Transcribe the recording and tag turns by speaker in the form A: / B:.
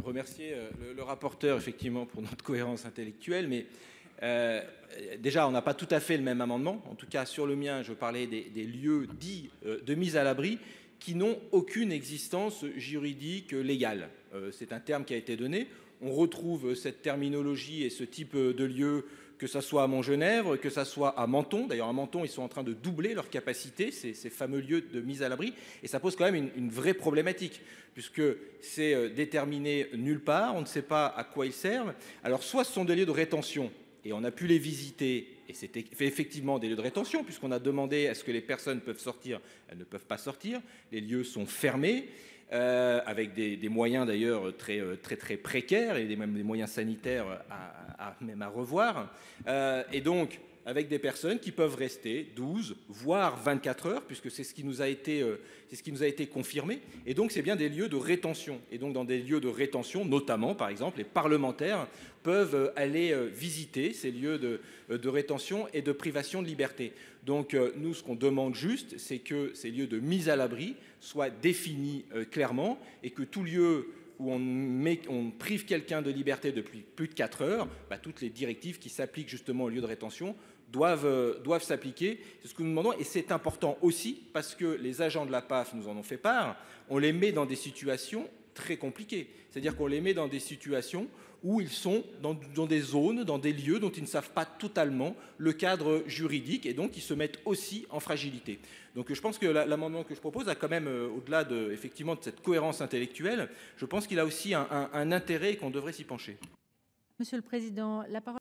A: Remercier le rapporteur effectivement pour notre cohérence intellectuelle, mais déjà on n'a pas tout à fait le même amendement. En tout cas sur le mien, je parlais des lieux dits de mise à l'abri qui n'ont aucune existence juridique légale. C'est un terme qui a été donné. On retrouve cette terminologie et ce type de lieu, que ça soit à Montgenèvre, que ça soit à Menton. D'ailleurs, à Menton, ils sont en train de doubler leur capacité, ces fameux lieux de mise à l'abri. Et ça pose quand même une vraie problématique, puisque c'est déterminé nulle part, on ne sait pas à quoi ils servent. Alors, soit ce sont des lieux de rétention, et on a pu les visiter, et c'était effectivement des lieux de rétention, puisqu'on a demandé à ce que les personnes peuvent sortir, elles ne peuvent pas sortir. Les lieux sont fermés. Avec des moyens d'ailleurs très précaires et même des moyens sanitaires même à revoir. Et donc, avec des personnes qui peuvent rester 12, voire 24 heures, puisque c'est ce qui nous a été confirmé. Et donc, c'est bien des lieux de rétention. Et donc, dans des lieux de rétention, notamment, par exemple, les parlementaires peuvent aller visiter ces lieux de rétention et de privation de liberté. Donc, nous, ce qu'on demande juste, c'est que ces lieux de mise à l'abri soient définis clairement et que tout lieu où on prive quelqu'un de liberté depuis plus de 4 heures, toutes les directives qui s'appliquent justement au lieu de rétention doivent s'appliquer. C'est ce que nous demandons et c'est important aussi parce que les agents de la PAF nous en ont fait part. On les met dans des situations très compliquées. C'est-à-dire qu'on les met dans des situations où ils sont dans des zones, dans des lieux dont ils ne savent pas totalement le cadre juridique et donc ils se mettent aussi en fragilité. Donc je pense que l'amendement que je propose a quand même, au-delà effectivement de cette cohérence intellectuelle, je pense qu'il a aussi un intérêt et qu'on devrait s'y pencher.
B: Monsieur le Président, la parole